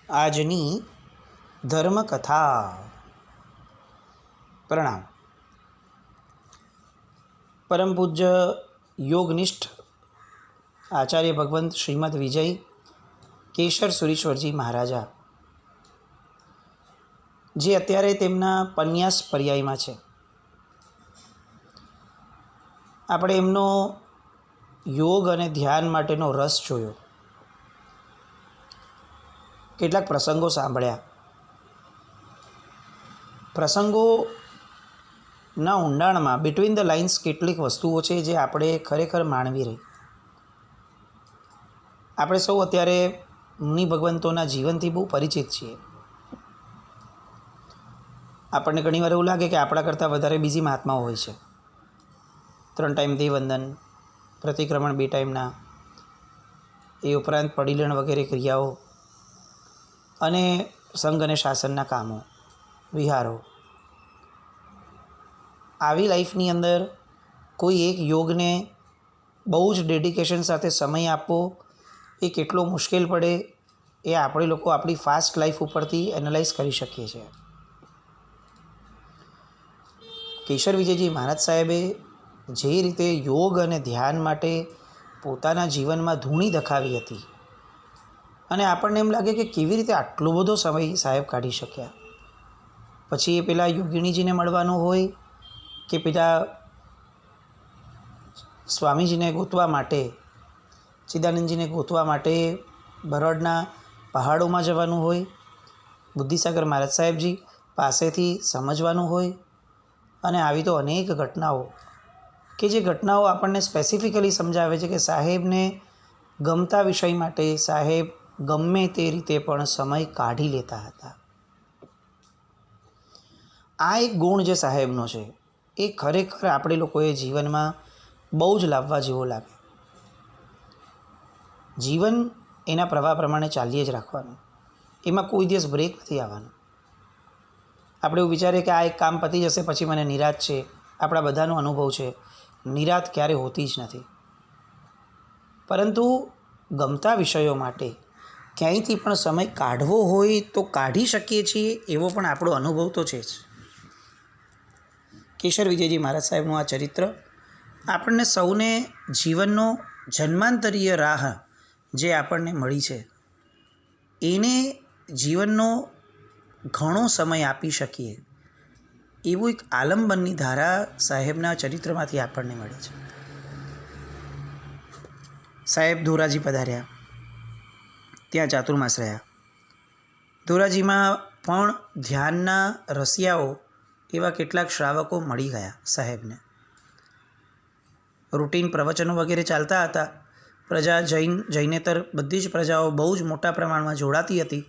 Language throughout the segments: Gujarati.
આજની ધર્મકથા. પ્રણામ. પરમ પૂજ્ય યોગનિષ્ઠ આચાર્ય ભગવંત શ્રીમદ વિજય કેશર સુરીશ્વરજી મહારાજા, જે અત્યારે તેમના પન્યાસ પર્યાયમાં છે. આપણે એમનો યોગ અને ધ્યાન માટેનો રસ જોયો, કેટલાક પ્રસંગો સાંભળ્યા. પ્રસંગોના ઊંડાણમાં બિટવીન ધ લાઇન્સ કેટલીક વસ્તુઓ છે જે આપણે ખરેખર માણવી રહી. આપણે સૌ અત્યારે મુનિ ભગવંતોના જીવનથી બહુ પરિચિત છીએ. આપણને ઘણીવાર એવું લાગે કે આપણા કરતાં વધારે બીજી મહાત્માઓ હોય છે. 3 ટાઈમ દેવવંદન, પ્રતિક્રમણ 2 ટાઈમના, એ ઉપરાંત પડીલણ વગેરે ક્રિયાઓ અને સંઘ અને શાસનના કામો, વિહારો. આવી લાઈફની અંદર કોઈ એક યોગને બહુ જ ડેડિકેશન સાથે સમય આપવો એ કેટલો મુશ્કેલ પડે એ આપણે લોકો આપણી ફાસ્ટ લાઈફ ઉપરથી એનાલાઇઝ કરી શકીએ છીએ. કેશર વિજયજી મહારાજ સાહેબે જે રીતે યોગ અને ધ્યાન માટે પોતાના જીવનમાં ધૂણી દખાવી હતી, અને આપણને એમ લાગે કે કેવી રીતે આટલો બધો સમય સાહેબ કાઢી શક્યા. પછી એ પેલા યોગિણીજીને મળવાનું હોય કે પેલા સ્વામીજીને ગોતવા માટે, ચિદાનંદજીને ગોતવા માટે બરોડના પહાડોમાં જવાનું હોય, બુદ્ધિસાગર મહારાજ સાહેબજી પાસેથી સમજવાનું હોય, અને આવી તો અનેક ઘટનાઓ કે જે ઘટનાઓ આપણને સ્પેસિફિકલી સમજાવે છે કે સાહેબને ગમતા વિષય માટે સાહેબ ગમે તે રીતે પણ સમય કાઢી લેતા હતા. આ એક ગુણ જે સાહેબનો છે એ ખરેખર આપણે લોકોએ જીવનમાં બહુ જ લાવવા જેવો લાગે. જીવન એના પ્રવાહ પ્રમાણે ચાલીએ જ રાખવાનું, એમાં કોઈ દિવસ બ્રેક નથી આવવાનું. આપણે એવું વિચારીએ કે આ એક કામ પતી જશે પછી મને નિરાશ છે. આપણા બધાનો અનુભવ છે, નિરાશ ક્યારે હોતી જ નથી. પરંતુ ગમતા વિષયો માટે ક્યાંયથી પણ સમય કાઢવો હોય તો કાઢી શકીએ છીએ, એવો પણ આપણો અનુભવ તો છે જ. કેશર વિજયજી મહારાજ સાહેબનું આ ચરિત્ર આપણને સૌને જીવનનો જન્માંતરીય રાહ જે આપણને મળી છે એને જીવનનો ઘણો સમય આપી શકીએ એવું એક આલંબનની ધારા સાહેબના ચરિત્રમાંથી આપણને મળે છે. સાહેબ ધોરાજી પધાર્યા, ત્યાં ચાતુર્માસ રહ્યા. ધોરાજીમાં પણ ધ્યાનના રસિયાઓ એવા કેટલાક શ્રાવકો મળી ગયા સાહેબને. રૂટીન પ્રવચનો વગેરે ચાલતા હતા. પ્રજા જૈનેતર બધી જ પ્રજાઓ બહુ જ મોટા પ્રમાણમાં જોડાતી હતી.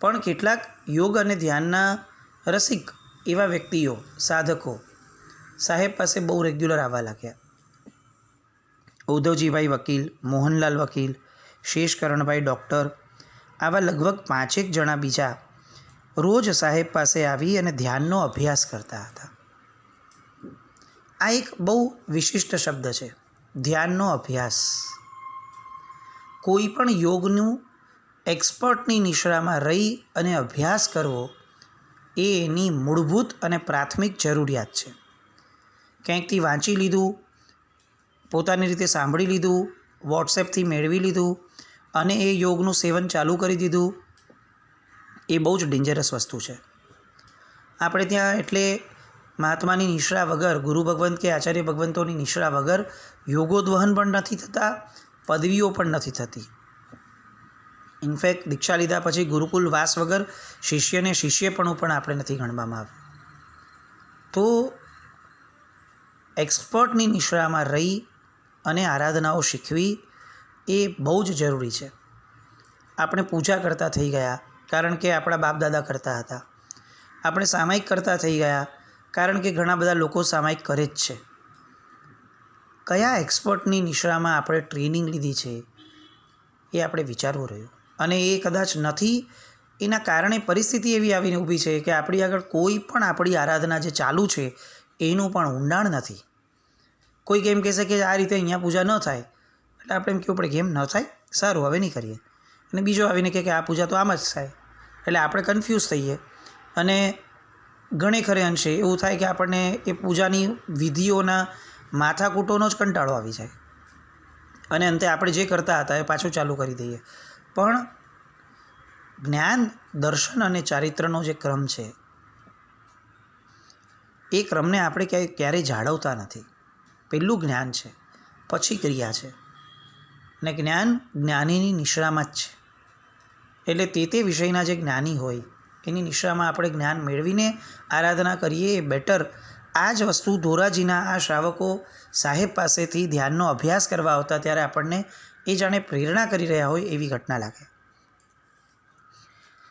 પણ કેટલાક યોગ અને ધ્યાનના રસિક એવા વ્યક્તિઓ, સાધકો સાહેબ પાસે બહુ રેગ્યુલર આવવા લાગ્યા. ઉદ્ધવજીભાઈ વકીલ, મોહનલાલ વકીલ, શેષકરણભાઈ ડૉક્ટર, આવા લગભગ 5 જણા બીજા રોજ સાહેબ પાસે આવી અને ધ્યાનનો અભ્યાસ કરતા હતા. આ એક બહુ વિશિષ્ટ શબ્દ છે, ધ્યાનનો અભ્યાસ. કોઈ પણ યોગનું એક્સપર્ટની નિશ્રામાં રહી અને અભ્યાસ કરવો એ એની મૂળભૂત અને પ્રાથમિક જરૂરિયાત છે. ક્યાંકથી વાંચી લીધું, પોતાની રીતે સાંભળી લીધું, વોટ્સએપથી મેળવી લીધું અને એ યોગનું સેવન ચાલુ કરી દીધું, એ બહુ જ ડેન્જરસ વસ્તુ છે. આપણે ત્યાં એટલે મહાત્માની નિશ્રા વગર, ગુરુ ભગવંત કે આચાર્ય ભગવંતોની નિશ્રા વગર યોગોદ્વહન પણ નથી થતા, પદવીઓ પણ નથી થતી. ઇનફેક્ટ દીક્ષા લીધા પછી ગુરુકુલ વાસ વગર શિષ્યને શિષ્યપણું પણ આપણે નથી ગણવામાં આવ્યું. તો એક્સપર્ટની નિશ્રામાં રહી અને આરાધનાઓ શીખવી એ બહુ જ જરૂરી છે. આપણે પૂજા કરતા થઈ ગયા કારણ કે આપણા બાપ દાદા કરતા હતા. આપણે સામાયિક કરતા થઈ ગયા કારણ કે ઘણા બધા લોકો સામાયિક કરે જ છે. કયા એક્સપર્ટની નિશ્રામાં આપણે ટ્રેનિંગ લીધી છે એ આપણે વિચારવું રહ્યું. અને એ કદાચ નથી, એના કારણે પરિસ્થિતિ એવી આવીને ઊભી છે કે આપણી આગળ કોઈ પણ આપણી આરાધના જે ચાલુ છે એનું પણ ઊંડાણ નથી. કોઈક એમ કહેશે કે આ રીતે અહીંયા પૂજા ન થાય, એટલે આપણે એમ કહેવું પડે કે એમ ન થાય, સારું હવે નહીં કરીએ. અને બીજો આવીને કહે કે આ પૂજા તો આમ જ થાય. એટલે આપણે કન્ફ્યુઝ થઈએ અને ઘણે ખરે અંશે એવું થાય કે આપણને એ પૂજાની વિધિઓના માથાકૂટોનો જ કંટાળો આવી જાય અને અંતે આપણે જે કરતા હતા એ પાછું ચાલુ કરી દઈએ. પણ જ્ઞાન, દર્શન અને ચારિત્રનો જે ક્રમ છે એ ક્રમને આપણે ક્યારેય જાળવતા નથી. પહેલું જ્ઞાન છે, પછી ક્રિયા છે, અને જ્ઞાન જ્ઞાનીની નિશ્રામાં જ છે. એટલે તે વિષયના જે જ્ઞાની હોય એની નિશ્રામાં આપણે જ્ઞાન મેળવીને આરાધના કરીએ એ બેટર. આ જ વસ્તુ ધોરાજીના આ શ્રાવકો સાહેબ પાસેથી ધ્યાનનો અભ્યાસ કરવા આવતા ત્યારે આપણને એ જાણે પ્રેરણા કરી રહ્યા હોય એવી ઘટના લાગે.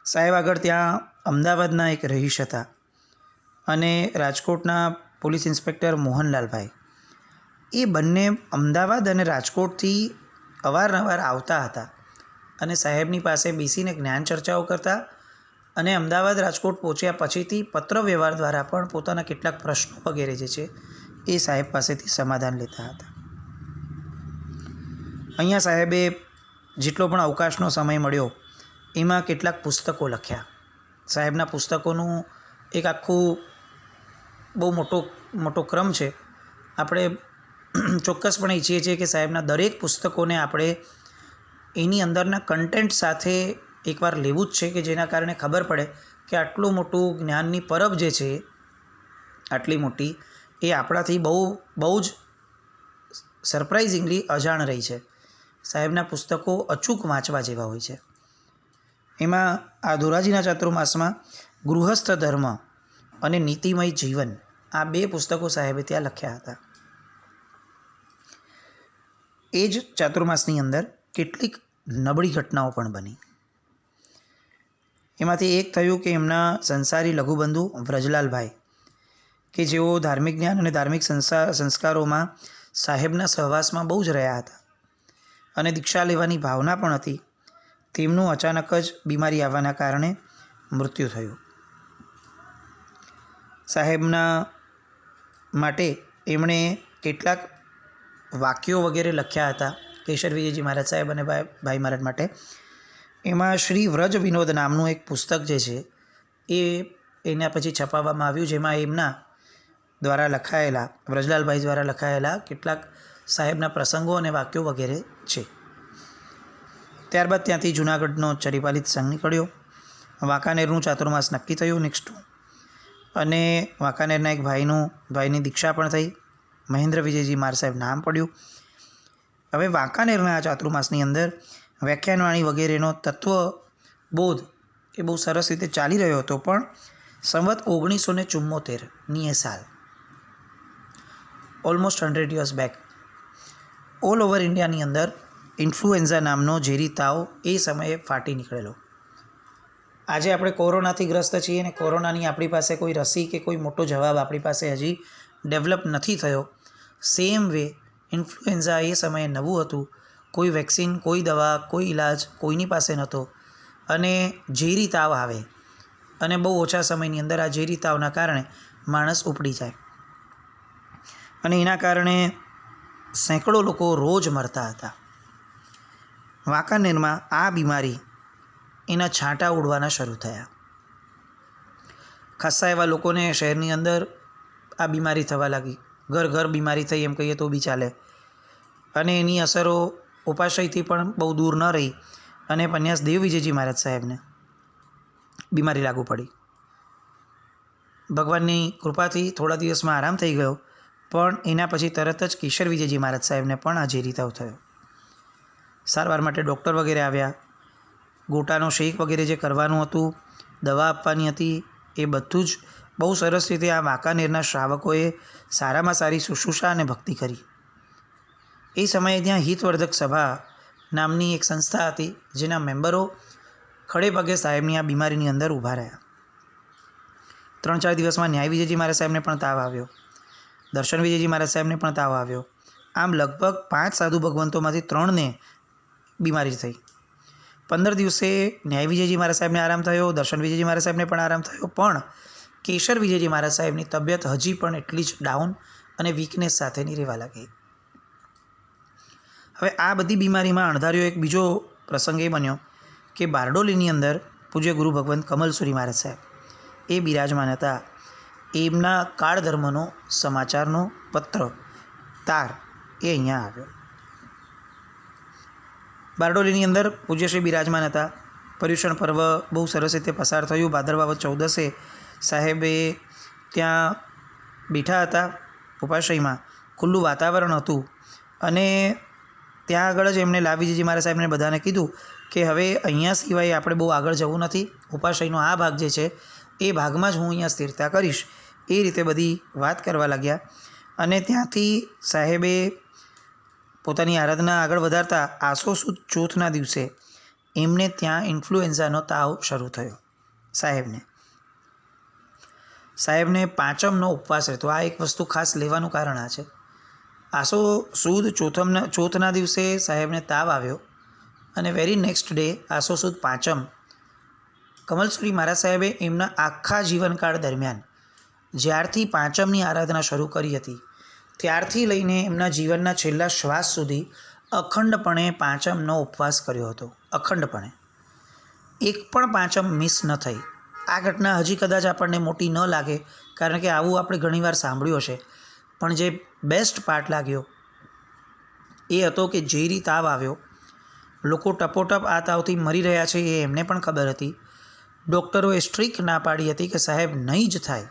સાહેબ આગળ ત્યાં અમદાવાદના એક રહીશ હતા અને રાજકોટના પોલીસ ઇન્સ્પેક્ટર મોહનલાલભાઈ, એ બંને અમદાવાદ અને રાજકોટથી અવારનવાર આવતા હતા અને સાહેબની પાસે બેસીને જ્ઞાન ચર્ચાઓ કરતા અને અમદાવાદ રાજકોટ પહોંચ્યા પછીથી પત્ર વ્યવહાર દ્વારા પણ પોતાના કેટલાક પ્રશ્નો વગેરે જે છે એ સાહેબ પાસેથી સમાધાન લેતા હતા. અહીંયા સાહેબે જેટલો પણ અવકાશનો સમય મળ્યો એમાં કેટલાક પુસ્તકો લખ્યા. સાહેબના પુસ્તકોનું એક આખું બહુ મોટો ક્રમ છે. આપણે ચોક્કસપણે ઈચ્છીએ છીએ કે સાહેબના દરેક પુસ્તકોને આપણે એની અંદરના કન્ટેન્ટ સાથે એકવાર લેવું જ છે કે જેના કારણે ખબર પડે કે આટલું મોટું જ્ઞાનની પરબ જે છે આટલી મોટી એ આપણાથી બહુ જ સરપ્રાઇઝિંગલી અજાણ રહી છે. સાહેબના પુસ્તકો અચૂક વાંચવા જેવા હોય છે. એમાં આ ધોરાજીના ચાતુર્માસમાં ગૃહસ્થ ધર્મ અને નીતિમય જીવન, આ 2 પુસ્તકો સાહેબે ત્યાં લખ્યા હતા. એ જ ચાતુર્માસની અંદર કેટલીક નબળી ઘટનાઓ પણ બની. એમાંથી એક થયું કે એમના સંસારી લઘુબંધુ વ્રજલાલભાઈ, કે જેઓ ધાર્મિક જ્ઞાન અને ધાર્મિક સંસ્કારોમાં સાહેબના સહવાસમાં બહુ જ રહ્યા હતા અને દીક્ષા લેવાની ભાવના પણ હતી, તેમનું અચાનક જ બીમારી આવવાના કારણે મૃત્યુ થયું. સાહેબના માટે એમણે કેટલાક વાક્યો વગેરે લખ્યા હતા કેશર વિજયજી મહારાજ સાહેબ અને ભાઈ મહારાજ માટે. એમાં શ્રી વ્રજ વિનોદ નામનું એક પુસ્તક જે છે એ એના પછી છપાવવામાં આવ્યું, જેમાં એમના દ્વારા લખાયેલા, વ્રજલાલભાઈ દ્વારા લખાયેલા કેટલાક સાહેબના પ્રસંગો અને વાક્યો વગેરે છે. ત્યારબાદ ત્યાંથી જૂનાગઢનો ચરિપાલિત સંઘ નીકળ્યો. વાંકાનેરનું ચાતુર્માસ નક્કી થયું નેક્સ્ટ, અને વાંકાનેરના એક ભાઈની દીક્ષા પણ થઈ. મહેન્દ્ર વિજયજી મહારાજ સાહેબ નામ પડ્યું. હવે વાંકાનેરના ચાતુર્માસની અંદર વ્યાખ્યાનવાણી વગેરેનો તત્વબોધ એ બહુ સરસ રીતે ચાલી રહ્યો હતો. પણ સંવત 1974ની એ સાલ, almost 100 years back, all over ઇન્ડિયાની અંદર ઇન્ફ્લુએન્ઝા નામનો ઝેરી તાવ એ સમયે ફાટી નીકળેલો. આજે આપણે કોરોનાથી ગ્રસ્ત છીએ અને કોરોનાની આપણી પાસે કોઈ રસી કે કોઈ મોટો જવાબ આપણી પાસે હજી ડેવલપ નથી થયો. સેમ વે ઇન્ફ્લુએન્ઝા એ સમયે નવું હતું. કોઈ વેક્સિન, કોઈ દવા, કોઈ ઈલાજ કોઈની પાસે નહોતો અને ઝેરી તાવ આવે અને બહુ ઓછા સમયની અંદર આ ઝેરી તાવના કારણે માણસ ઉપડી જાય અને એના કારણે સેંકડો લોકો રોજ મરતા હતા. વાંકાનેરમાં આ બીમારી એના છાંટા ઉડવાના શરૂ થયા. ખાસ્સા એવા લોકોને શહેરની અંદર આ બીમારી થવા લાગી. ઘર બીમારી થઈ એમ કહીએ તો બી ચાલે. અને એની અસરો ઉપાશયથી પણ બહુ દૂર ન રહી અને પન્યાસ દેવ વિજયજી મહારાજ સાહેબને બીમારી લાગુ પડી. ભગવાનની કૃપાથી થોડા દિવસમાં આરામ થઈ ગયો, પણ એના પછી તરત જ કેશર વિજયજી મહારાજ સાહેબને પણ આ ઝેરી તાવ થયો. સારવાર માટે ડૉક્ટર વગેરે આવ્યા. ગોટાનો શેક વગેરે જે કરવાનું હતું, દવા આપવાની હતી, એ બધું જ બહુ સરસ રીતે આ વાંકાનેરના શ્રાવકોએ સારામાં સારી શુશ્રૂષા અને ભક્તિ કરી. એ સમયે ત્યાં હિતવર્ધક સભા નામની એક સંસ્થા હતી, જેના મેમ્બરો ખડે પગે સાહેબની આ બીમારીની અંદર ઊભા રહ્યા. 3-4 દિવસમાં ન્યાય વિજયજી મહારાજ સાહેબને પણ તાવ આવ્યો, દર્શન વિજયજી મહારાજ સાહેબને પણ તાવ આવ્યો. આમ લગભગ 5 સાધુ ભગવંતોમાંથી 3ને બીમારી થઈ. 15 દિવસે ન્યાય વિજયજી મહારાજ સાહેબને આરામ થયો, દર્શન વિજયજી મહારાજ સાહેબને પણ આરામ થયો, પણ કેશર વિજયજી મહારાજ સાહેબની તબિયત હજી પણ એટલી જ ડાઉન અને વીકનેસ સાથેની રહેવા લાગી. હવે આ બધી બીમારીમાં અણધાર્યો એક બીજો પ્રસંગ એ બન્યો કે બારડોલીની અંદર પૂજ્ય ગુરુ ભગવંત કમલસુરી મહારાજ સાહેબ એ બિરાજમાન હતા. એમના કાળ ધર્મનો સમાચારનો પત્ર તાર એ અહીંયા આવ્યો. બારડોલીની અંદર પૂજ્યશ્રી બિરાજમાન હતા. પર્યુષણ પર્વ બહુ સરસ રીતે પસાર થયું. ભાદરવા 14 સાહેબે ત્યાં બેઠા હતા ઉપાશ્રયમાં. ખુલ્લું વાતાવરણ હતું અને ત્યાં આગળ જ એમણે લાભીજી મહારાજ સાહેબને બધાને કીધું કે હવે અહીંયા સિવાય આપણે બહુ આગળ જવું નથી. ઉપાશ્રયનો આ ભાગ જે છે એ ભાગમાં જ હું અહીંયા સ્થિરતા કરીશ. એ રીતે બધી વાત કરવા લાગ્યા અને ત્યાંથી સાહેબે પોતાની આરાધના આગળ વધારતા આસો સુદ ચોથના દિવસે એમને ત્યાં ઇન્ફ્લુએન્ઝાનો તાવ શરૂ થયો. સાહેબને પાંચમનો ઉપવાસ રહેતો. આ એક વસ્તુ ખાસ લેવાનું કારણ આ છે. આસો સુદ ચોથના દિવસે સાહેબને તાવ આવ્યો અને વેરી નેક્સ્ટ ડે આસો સુદ પાંચમ કમલસુરી મહારાજ સાહેબે એમના આખા જીવનકાળ દરમિયાન જ્યારથી પાંચમની આરાધના શરૂ કરી હતી ત્યારથી લઈને એમના જીવનના છેલ્લા શ્વાસ સુધી અખંડપણે પાંચમનો ઉપવાસ કર્યો હતો. અખંડપણે એક પણ પાંચમ મિસ ન થઈ. આ ઘટના હજી કદાચ આપણને મોટી ન લાગે કારણ કે આવું આપણે ઘણીવાર સાંભળ્યું હશે, પણ જે બેસ્ટ પાર્ટ લાગ્યો એ હતો કે ઝેરી તાવ આવ્યો. લોકો ટપોટપ આ તાવથી મરી રહ્યા છે એ એમને પણ ખબર હતી. ડૉક્ટરોએ સ્ટ્રીક ના પાડી હતી કે સાહેબ નહીં જ થાય.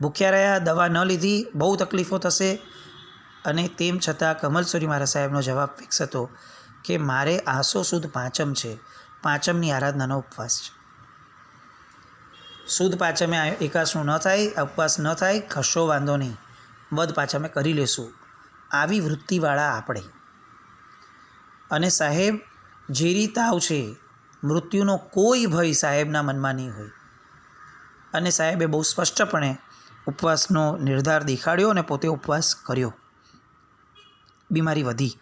ભૂખ્યા રહ્યા, દવા ન લીધી, બહુ તકલીફો થશે. અને તેમ છતાં કમલસુરી મહારાજ સાહેબનો જવાબ ફિક્સ હતો કે મારે આસો સુદ પાંચમ છે, પાંચમની આરાધનાનો ઉપવાસ છે. સુદ પાંચમે એકાસનું ન થાય, ઉપવાસ ન થાય, કશો વાંધો નહીં, વદ પાંચમે કરી લેશું. આવી વૃત્તિવાળા આપણે. અને સાહેબ ઝેરી તાવ છે, મૃત્યુનો કોઈ ભય સાહેબના મનમાં નહીં હોય. અને સાહેબે બહુ સ્પષ્ટપણે ઉપવાસનો નિર્ધાર દેખાડ્યો અને પોતે ઉપવાસ કર્યો. બીમારી વધી.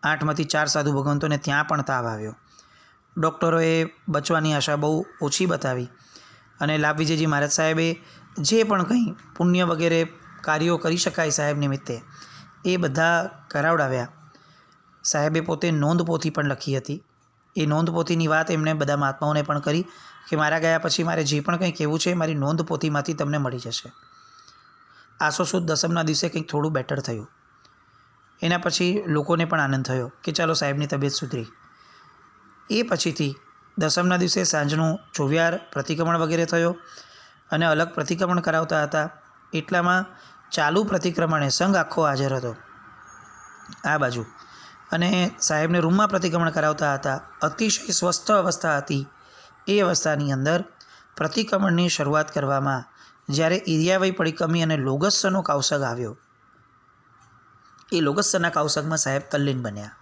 8માંથી 4 સાધુ ભગવંતોને ત્યાં પણ તાવ આવ્યો. ડૉક્ટરોએ બચવાની આશા બહુ ઓછી બતાવી અને લાભ વિજયજી મહારાજ સાહેબે જે પણ કંઈ પુણ્ય વગેરે કાર્યો કરી શકાય સાહેબ નિમિત્તે એ બધા કરાવડાવ્યા. સાહેબે પોતે નોંધપોથી પણ લખી હતી. એ નોંધપોથીની વાત એમણે બધા મહાત્માઓને પણ કરી કે મારા ગયા પછી મારે જે પણ કંઈ કહેવું છે મારી નોંધપોથીમાંથી તમને મળી જશે. આસો સુદ દસમના દિવસે કંઈક થોડું બેટર થયું. એના પછી લોકોને પણ આનંદ થયો કે ચાલો સાહેબની તબિયત સુધરી. એ પછીથી દસમના દિવસે સાંજનું ચોવિયાર પ્રતિક્રમણ વગેરે થયો અને અલગ પ્રતિક્રમણ કરાવતા હતા. એટલામાં ચાલુ પ્રતિક્રમણે સંઘ આખો હાજર હતો આ બાજુ અને સાહેબને રૂમમાં પ્રતિક્રમણ કરાવતા હતા. અતિશય સ્વસ્થ અવસ્થા હતી. એ અવસ્થાની અંદર પ્રતિક્રમણની શરૂઆત કરવામાં જ્યારે ઇરિયાવઈ પરિક્રમી અને લોગસ્સનો કાવસગ આવ્યો, એ લોગસ્સના કાવસગમાં સાહેબ તલ્લીન બન્યા.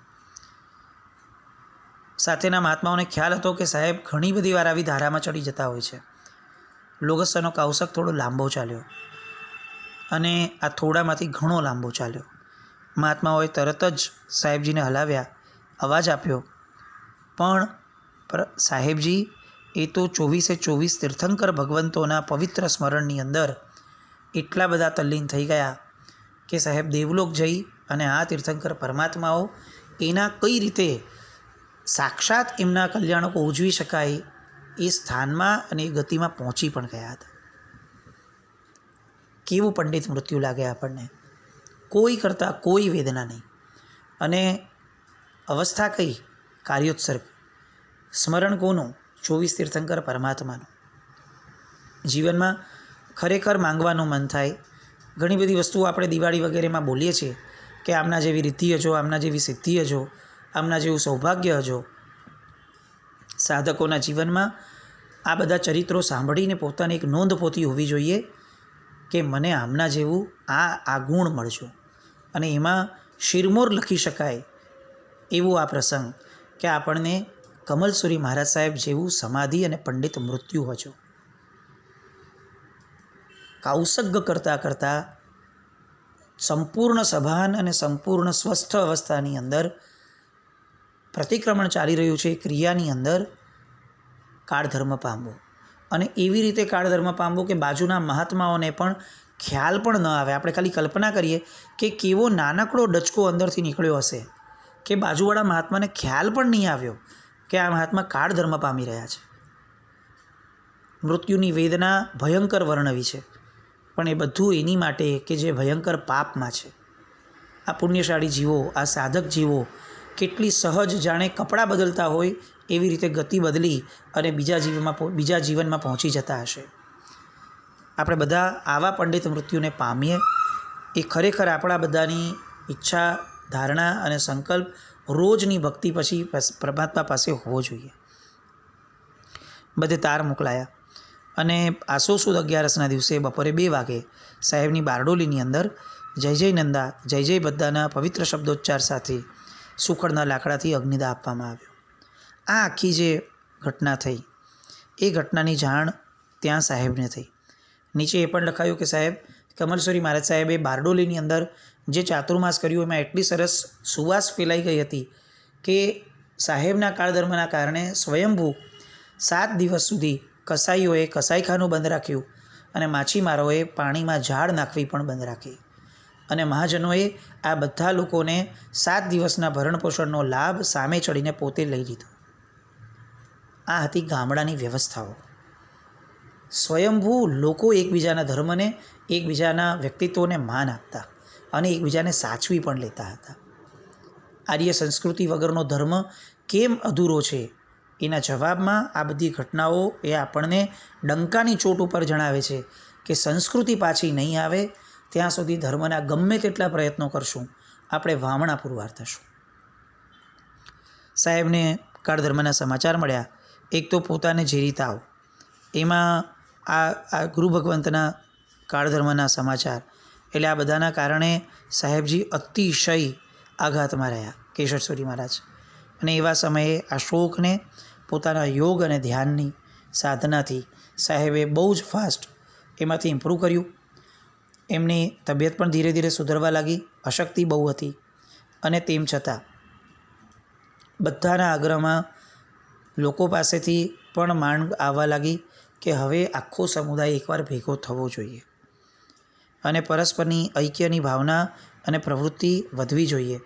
સાથેના મહાત્માઓને ખ્યાલ હતો કે સાહેબ ઘણી બધી વાર આવી ધારામાં ચડી જતા હોય છે. લોગસ્સનો કાવસગ થોડો લાંબો ચાલ્યો અને આ થોડામાંથી ઘણો લાંબો ચાલ્યો. મહાત્માઓએ તરત જ સાહેબજીને હલાવ્યા, અવાજ આપ્યો, પણ સાહેબજી એ તો 24 તીર્થંકર ભગવંતોના પવિત્ર સ્મરણની અંદર એટલા બધા તલ્લીન થઈ ગયા કે સાહેબ દેવલોક જઈ અને આ તીર્થંકર પરમાત્માઓ એના કઈ રીતે સાક્ષાત એમના કલ્યાણકો ઉજવી શકાય એ સ્થાનમાં અને એ ગતિમાં પહોંચી પણ ગયા હતા. કેવું પંડિત મૃત્યુ લાગે આપણને, કોઈ કરતાં કોઈ વેદના નહીં. અને અવસ્થા કઈ? કાર્યોત્સર્ગ. સ્મરણ કોનું? 24 તીર્થંકર પરમાત્માનું. જીવનમાં ખરેખર માંગવાનું મન થાય. ઘણી બધી વસ્તુઓ આપણે દિવાળી વગેરેમાં બોલીએ છીએ કે આમના જેવી રિદ્ધિ હજો, આમના જેવી સિદ્ધિ હજો, આમના જેવું સૌભાગ્ય હજો. સાધકોના જીવનમાં આ બધા ચરિત્રો સાંભળીને પોતાની એક નોંધપોથી હોવી જોઈએ કે મને આમના જેવું આ ગુણ મળજો. અને એમાં શિરમોર લખી શકાય એવું આ પ્રસંગ કે આપણને કમલસુરી મહારાજ સાહેબ જેવું સમાધિ અને પંડિત મૃત્યુ હજો. કાવસગ કરતાં સંપૂર્ણ સભાન અને સંપૂર્ણ સ્વસ્થ અવસ્થાની અંદર પ્રતિક્રમણ ચાલી રહ્યું છે. ક્રિયાની અંદર કાળધર્મ પામવો અને એવી રીતે કાળધર્મ પામવો કે બાજુના મહાત્માઓને પણ ખ્યાલ પણ ન આવે. આપણે ખાલી કલ્પના કરીએ કે કેવો નાનકડો ડચકો અંદરથી નીકળ્યો હશે, કે બાજુવાળા મહાત્માને ખ્યાલ પણ નહીં આવ્યો કે આ મહાત્મા કાળ ધર્મ પામી રહ્યા છે. મૃત્યુની વેદના ભયંકર વર્ણવી છે, પણ એ બધું એની માટે કે જે ભયંકર પાપમાં છે. આ પુણ્યશાળી જીવો, આ સાધક જીવો કેટલી સહજ જાણે કપડાં બદલતા હોય એવી રીતે ગતિ બદલી અને બીજા જીવનમાં પહોંચી જતા હશે. આપણે બધા આવા પંડિત મૃત્યુને પામીએ એ ખરેખર આપણા બધાની ઈચ્છા, ધારણા અને સંકલ્પ રોજની ભક્તિ પછી પરમાત્મા પાસે હોવો જોઈએ. બધે તાર મોકલાયા અને આસો સુદ 11ના દિવસે બપોરે 2 વાગે સાહેબની બારડોલીની અંદર જય જય નંદા, જય જય બધાના પવિત્ર શબ્દોચ્ચાર સાથે સુખડના લાકડાથી અગ્નિદાહ આપવામાં આવ્યો. આ આખી જે ઘટના થઈ એ ઘટનાની જાણ ત્યાં સાહેબને થઈ. નીચે એ પણ લખાયું કે સાહેબ કમલશ્વરી મહારાજ સાહેબે બારડોલીની અંદર જે ચાતુર્માસ કર્યું એમાં એટલી સરસ સુવાસ ફેલાઈ ગઈ હતી કે સાહેબના કાળધર્મના કારણે સ્વયંભૂ 7 દિવસ સુધી કસાઈઓએ કસાઈખાનું બંધ રાખ્યું અને માછીમારોએ પાણીમાં ઝાડ નાખવી પણ બંધ રાખી અને મહાજનોએ આ બધા લોકોને 7 દિવસના ભરણપોષણનો લાભ સામે ચડીને પોતે લઈ લીધો. આ હતી ગામડાની વ્યવસ્થાઓ. સ્વયંભૂ લોકો એકબીજાના ધર્મને, એકબીજાના વ્યક્તિત્વને માન આપતા અને એકબીજાને સાચવી પણ લેતા હતા. આર્ય સંસ્કૃતિ વગરનો ધર્મ કેમ અધૂરો છે એના જવાબમાં આ બધી ઘટનાઓ એ આપણને ડંકાની ચોટ ઉપર જણાવે છે કે સંસ્કૃતિ પાછી નહીં આવે ત્યાં સુધી ધર્મના ગમે તેટલા પ્રયત્નો કરશું આપણે વામણા પુરવાર થશું. સાહેબને કાળધર્મના સમાચાર મળ્યા. એક તો પોતાને ઝેરી તાવ, એમાં આ ગુરુ ભગવંતના કાળધર્મના સમાચાર, એટલે આ બધાના કારણે સાહેબજી અતિશય આઘાતમાં રહ્યા કેશરસુરી મહારાજ. અને એવા સમયે આ શોકને પોતાના યોગ અને ધ્યાનની સાધનાથી સાહેબે બહુ જ ફાસ્ટ એમાંથી ઇમ્પ્રૂવ કર્યું. એમની તબિયત પણ ધીરે ધીરે સુધરવા લાગી. અશક્તિ બહુ હતી અને તેમ છતાં બધાના આગ્રહમાં લોકો પાસેથી પણ માંગ આવવા લાગી કે હવે આખો સમુદાય એકવાર ભેગો થવો જોઈએ અને પરસ્પરની ઐક્યની ભાવના અને પ્રવૃત્તિ વધવી જોઈએ.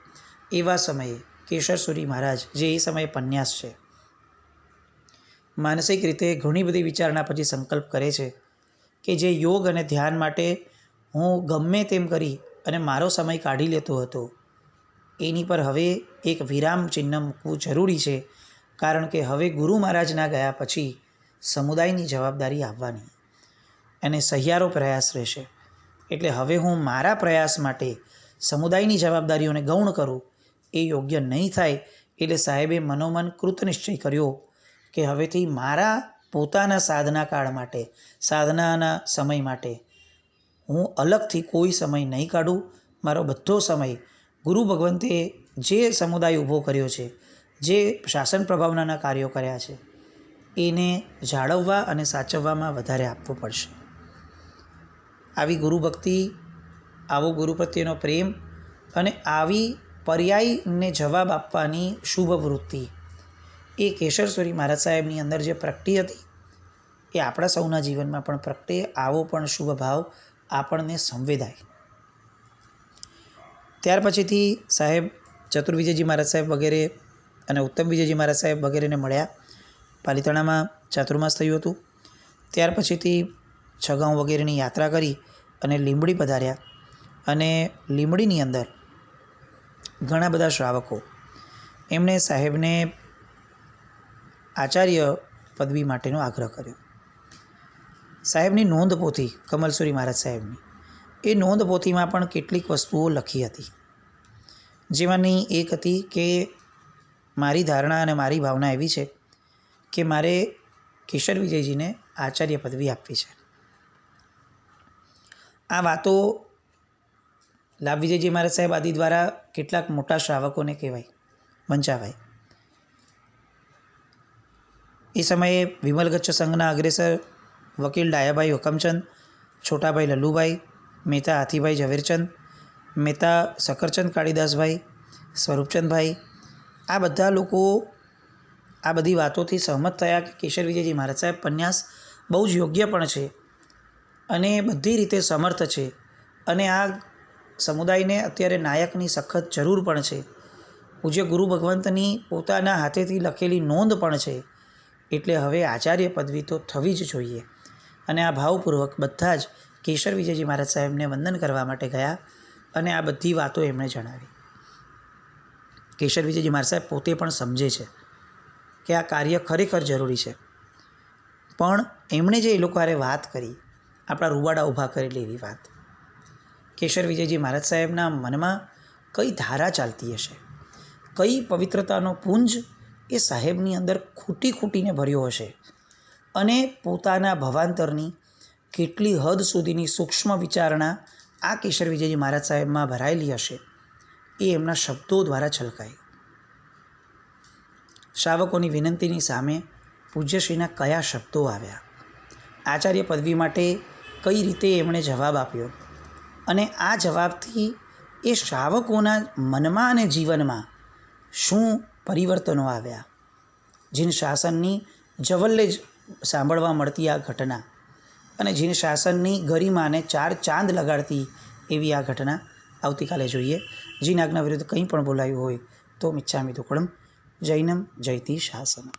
એવા સમયે કેશરસુરી મહારાજ, જે એ સમયે પન્યાસ છે, માનસિક રીતે ઘણી બધી વિચારણા પછી સંકલ્પ કરે છે કે જે યોગ અને ધ્યાન માટે હું ગમે તેમ કરી અને મારો સમય કાઢી લેતો હતો એની પર હવે એક વિરામ ચિહ્ન મૂકવું જરૂરી છે. કારણ કે હવે ગુરુ મહારાજના ગયા પછી સમુદાયની જવાબદારી આવવાની અને સહિયારો પ્રયાસ રહેશે. એટલે હવે હું મારા પ્રયાસ માટે સમુદાયની જવાબદારીઓને ગૌણ કરું એ યોગ્ય નહીં થાય. એટલે સાહેબે મનોમન કૃતનિશ્ચય કર્યો કે હવેથી મારા પોતાના સાધના કાળ માટે, સાધનાના સમય માટે હું અલગથી કોઈ સમય નહીં કાઢું. મારો બધો સમય ગુરુ ભગવંતે જે સમુદાય ઊભો કર્યો છે, જે શાસન પ્રભાવનાના કાર્યો કર્યા છે એને જાળવવા અને સાચવવામાં વધારે આપવો પડશે. આવી ગુરુભક્તિ, આવો ગુરુ પ્રત્યેનો પ્રેમ અને આવી પર્યાયને જવાબ આપવાની શુભ વૃત્તિ એ કેશરસુરી મહારાજ સાહેબની અંદર જે પ્રગટી હતી એ આપણા સૌના જીવનમાં પણ પ્રગટે. આવો પણ શુભ ભાવ આપણને સંવેદાય. ત્યાર પછીથી સાહેબ ચતુર્વિજયજી મહારાજ સાહેબ વગેરે અને ઉત્તમ વિજયજી મહારાજ સાહેબ વગેરેને મળ્યા. પાલિતાણામાં ચાતુર્માસ થયું હતું. ત્યાર પછીથી છગાઉ વગેરેની યાત્રા કરી અને લીંબડી પધાર્યા. અને લીંબડીની અંદર ઘણા બધા શ્રાવકો એમણે સાહેબને આચાર્ય પદવી માટેનો આગ્રહ કર્યો. સાહેબની નોંધ પોથી, કમલસુરી મહારાજ સાહેબની, એ નોંધ પોથીમાં પણ કેટલીક વસ્તુઓ લખી હતી. જેમાંની એક હતી કે મારી ધારણા અને મારી ભાવના એવી છે કે મારે કેશર વિજયજીને આચાર્ય પદવી આપવી છે. આ વાતો લાભ વિજયજી મહારાજ સાહેબ આદિ દ્વારા કેટલાક મોટા શ્રાવકોને કહેવાય, વંચાવાય. એ સમયે વિમલગચ્છ સંઘના અગ્રેસર વકીલ ડાયાભાઈ હુકમચંદ, છોટાભાઈ લલ્લુભાઈ, મહેતા હાથીભાઈ ઝવેરચંદ, મહેતા શકરચંદ કાળીદાસભાઈ, સ્વરૂપચંદભાઈ, આ બધા લોકો આ બધી વાતોથી સહમત થયા કે કેશર વિજયજી મહારાજ સાહેબ પન્યાસ બહુ જ યોગ્ય પણ છે અને બધી રીતે સમર્થ છે અને આ સમુદાયને અત્યારે નાયકની સખત જરૂર પણ છે. પૂજ્ય ગુરુ ભગવંતની પોતાના હાથેથી લખેલી નોંધ પણ છે, એટલે હવે આચાર્ય પદવી તો થવી જ જોઈએ. અને આ ભાવપૂર્વક બધા જ કેશર વિજયજી મહારાજ સાહેબને વંદન કરવા માટે ગયા અને આ બધી વાતો એમણે જણાવી. કેશર વિજયજી મહારાજ સાહેબ પોતે પણ સમજે છે કે આ કાર્ય ખરેખર જરૂરી છે, પણ એમણે જે એ લોકો હારે વાત કરી, આપણા રૂવાડા ઊભા કરેલી એવી વાત, કેશર વિજયજી મહારાજ સાહેબના મનમાં કઈ ધારા ચાલતી હશે, કઈ પવિત્રતાનો પુંજ એ સાહેબની અંદર ખૂટીને ભર્યો હશે અને પોતાના ભવાંતરની કેટલી હદ સુધીની સૂક્ષ્મ વિચારણા આ કેશર વિજયજી મહારાજ સાહેબમાં ભરાયેલી હશે, એ એમના શબ્દો દ્વારા છલકાય. શ્રાવકોની વિનંતીની સામે પૂજ્યશ્રીના કયા શબ્દો આવ્યા, આચાર્ય પદવી માટે કઈ રીતે એમણે જવાબ આપ્યો અને આ જવાબથી એ શ્રાવકોના મનમાં અને જીવનમાં શું પરિવર્તનો આવ્યા. જીન શાસનની જવલ્લે જ સાંભળવા મળતી આ ઘટના અને જીન શાસનની ગરિમાને 4 ચાંદ લગાડતી એવી આ ઘટના આવતીકાલે જોઈએ. જીન આજ્ઞા વિરુદ્ધ કંઈ પણ બોલાયું હોય તો મિચ્છામિ દુક્કડમ. જૈનમ જયતિ શાસનમ.